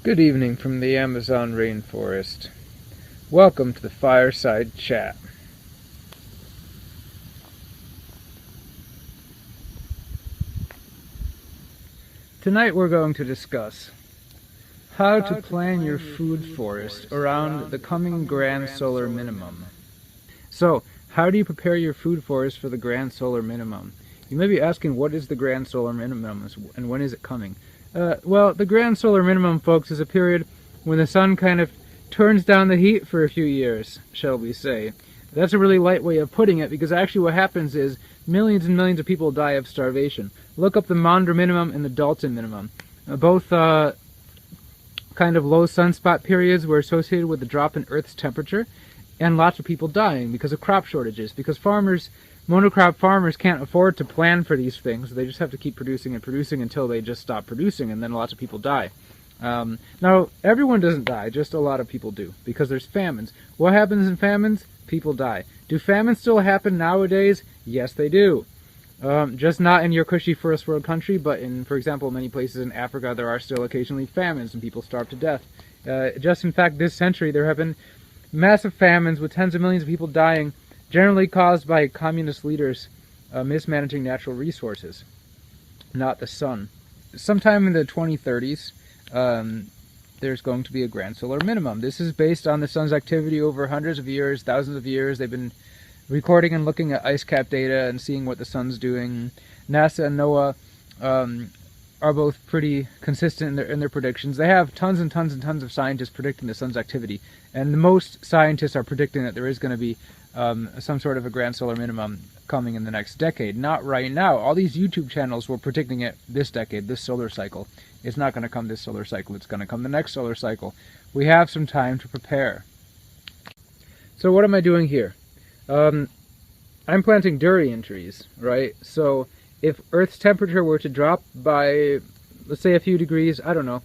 Good evening from the Amazon rainforest. Welcome to the Fireside Chat. Tonight we're going to discuss how to plan your food forest around the coming grand solar minimum. So, how do you prepare your food forest for the grand solar minimum? You may be asking, what is the grand solar minimum and when is it coming? Well, the grand solar minimum, folks, is a period when the sun kind of turns down the heat for a few years, shall we say. That's a really light way of putting it, because actually what happens is millions and millions of people die of starvation. Look up the Maunder minimum and the Dalton minimum. Both kind of low sunspot periods were associated with the drop in Earth's temperature, and lots of people dying because of crop shortages, because monocrop farmers can't afford to plan for these things. They just have to keep producing and producing until they just stop producing, and then lots of people die. Now, everyone doesn't die, just a lot of people do, because there's famines. What happens in famines? People die. Do famines still happen nowadays? Yes, they do. Just not in your cushy first world country, but in, for example, many places in Africa, there are still occasionally famines and people starve to death. Just in fact, this century, there have been massive famines with tens of millions of people dying, generally caused by communist leaders mismanaging natural resources, not the sun. Sometime in the 2030s, there's going to be a grand solar minimum. This is based on the sun's activity over hundreds of years, thousands of years. They've been recording and looking at ice cap data and seeing what the sun's doing. NASA and NOAA are both pretty consistent in their predictions. They have tons and tons and tons of scientists predicting the sun's activity, and most scientists are predicting that there is going to be some sort of a grand solar minimum coming in the next decade. Not right now. All these YouTube channels were predicting it this decade, this solar cycle. It's not going to come this solar cycle. It's going to come the next solar cycle. We have some time to prepare. So what am I doing here? I'm planting durian trees, right? So if Earth's temperature were to drop by, let's say, a few degrees, I don't know,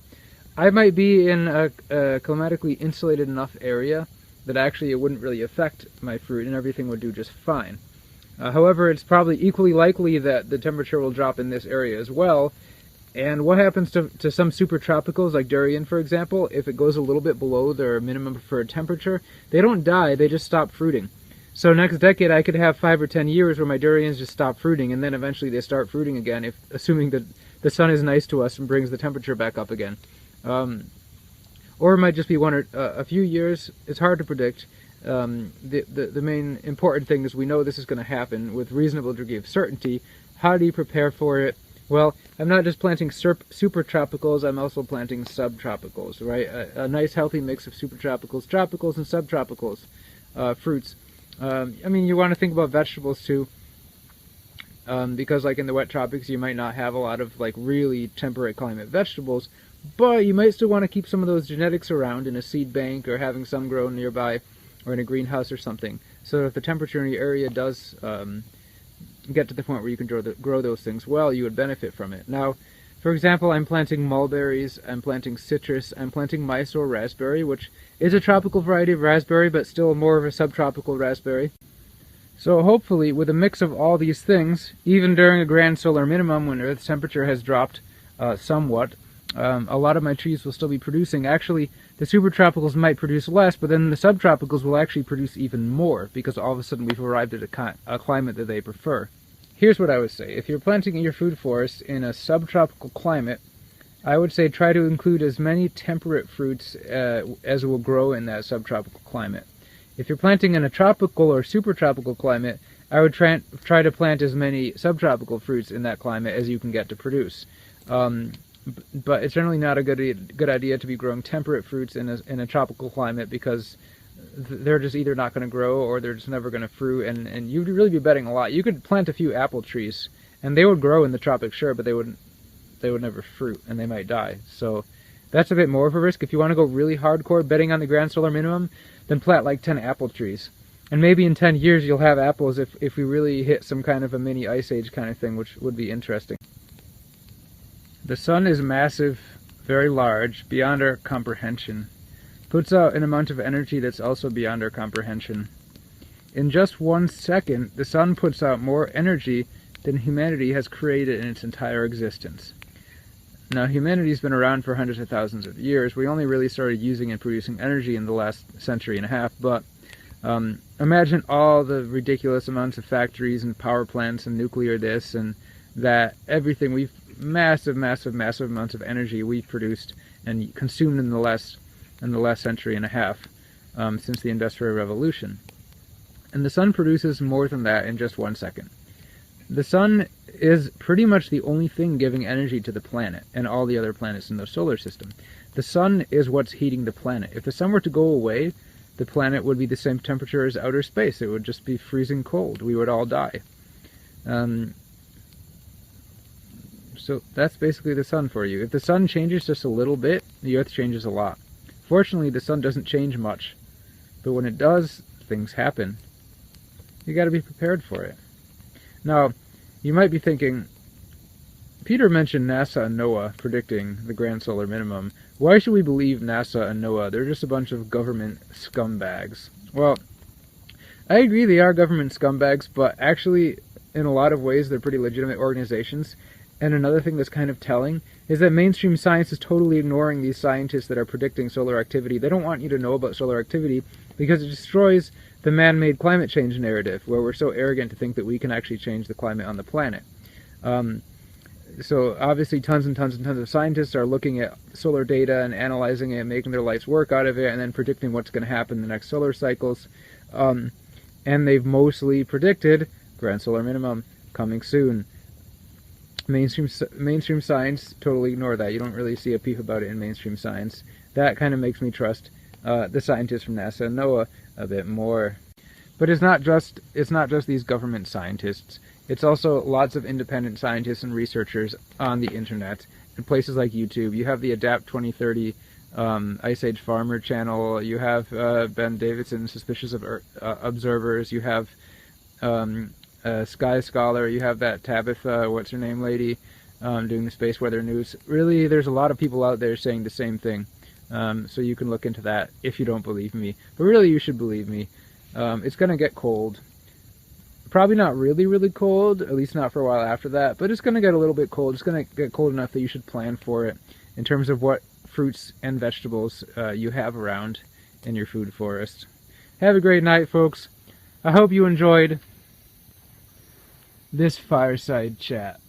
I might be in a climatically insulated enough area that actually it wouldn't really affect my fruit and everything would do just fine. However, it's probably equally likely that the temperature will drop in this area as well. And what happens to some super tropicals, like durian, for example, if it goes a little bit below their minimum preferred temperature, they don't die, they just stop fruiting. So next decade I could have 5 or 10 years where my durians just stop fruiting, and then eventually they start fruiting again, assuming that the sun is nice to us and brings the temperature back up again. Or it might just be one or a few years. It's hard to predict. The main important thing is we know this is going to happen with reasonable degree of certainty. How do you prepare for it? Well, I'm not just planting super tropicals, I'm also planting subtropicals, right? A nice healthy mix of super tropicals, tropicals, and subtropicals, fruits. I mean, you want to think about vegetables too, because like in the wet tropics, you might not have a lot of like really temperate climate vegetables, but you might still want to keep some of those genetics around in a seed bank or having some grown nearby or in a greenhouse or something, so that if the temperature in your area does get to the point where you can grow those things well, you would benefit from it. Now, for example, I'm planting mulberries, I'm planting citrus, I'm planting Mysore raspberry, which is a tropical variety of raspberry, but still more of a subtropical raspberry. So hopefully, with a mix of all these things, even during a grand solar minimum when Earth's temperature has dropped somewhat, a lot of my trees will still be producing. Actually, the supertropicals might produce less, but then the subtropicals will actually produce even more, because all of a sudden we've arrived at a climate that they prefer. Here's what I would say. If you're planting your food forest in a subtropical climate, I would say try to include as many temperate fruits as will grow in that subtropical climate. If you're planting in a tropical or supertropical climate, I would try to plant as many subtropical fruits in that climate as you can get to produce. But it's generally not a good idea to be growing temperate fruits in a tropical climate, because they're just either not going to grow or they're just never going to fruit, and you'd really be betting a lot. You could plant a few apple trees, and they would grow in the tropics, sure, but they would never fruit, and they might die. So that's a bit more of a risk. If you want to go really hardcore betting on the grand solar minimum, then plant like 10 apple trees. And maybe in 10 years you'll have apples if we really hit some kind of a mini ice age kind of thing, which would be interesting. The sun is massive, very large, beyond our comprehension. Puts out an amount of energy that's also beyond our comprehension. In just 1 second, the sun puts out more energy than humanity has created in its entire existence. Now, humanity's been around for hundreds of thousands of years. We only really started using and producing energy in the last century and a half, but imagine all the ridiculous amounts of factories and power plants and nuclear this and that, everything. Massive amounts of energy we've produced and consumed in the last century and a half, since the Industrial Revolution. And the sun produces more than that in just 1 second. The sun is pretty much the only thing giving energy to the planet and all the other planets in the solar system. The sun is what's heating the planet. If the sun were to go away, the planet would be the same temperature as outer space. It would just be freezing cold. We would all die. So that's basically the sun for you. If the sun changes just a little bit, the Earth changes a lot. Fortunately, the sun doesn't change much. But when it does, things happen. You got to be prepared for it. Now, you might be thinking, Peter mentioned NASA and NOAA predicting the grand solar minimum. Why should we believe NASA and NOAA? They're just a bunch of government scumbags. Well, I agree they are government scumbags, but actually, in a lot of ways, they're pretty legitimate organizations. And another thing that's kind of telling is that mainstream science is totally ignoring these scientists that are predicting solar activity. They don't want you to know about solar activity because it destroys the man-made climate change narrative, where we're so arrogant to think that we can actually change the climate on the planet. So obviously tons and tons of scientists are looking at solar data and analyzing it, making their life's work out of it, and then predicting what's going to happen in the next solar cycles. And they've mostly predicted grand solar minimum coming soon. Mainstream science totally ignore that. You don't really see a peep about it in mainstream science. That kind of makes me trust the scientists from NASA and NOAA a bit more. But it's not just these government scientists. It's also lots of independent scientists and researchers on the internet and places like YouTube. You have the Adapt 2030 Ice Age Farmer channel. You have Ben Davidson, Suspicious of Observers. You have Sky Scholar. You have that Tabitha, what's her name lady, doing the space weather news. Really, there's a lot of people out there saying the same thing. So you can look into that if you don't believe me. But really, you should believe me. It's going to get cold. Probably not really cold, at least not for a while after that, but it's going to get a little bit cold. It's going to get cold enough that you should plan for it in terms of what fruits and vegetables you have around in your food forest. Have a great night, folks. I hope you enjoyed this fireside chat.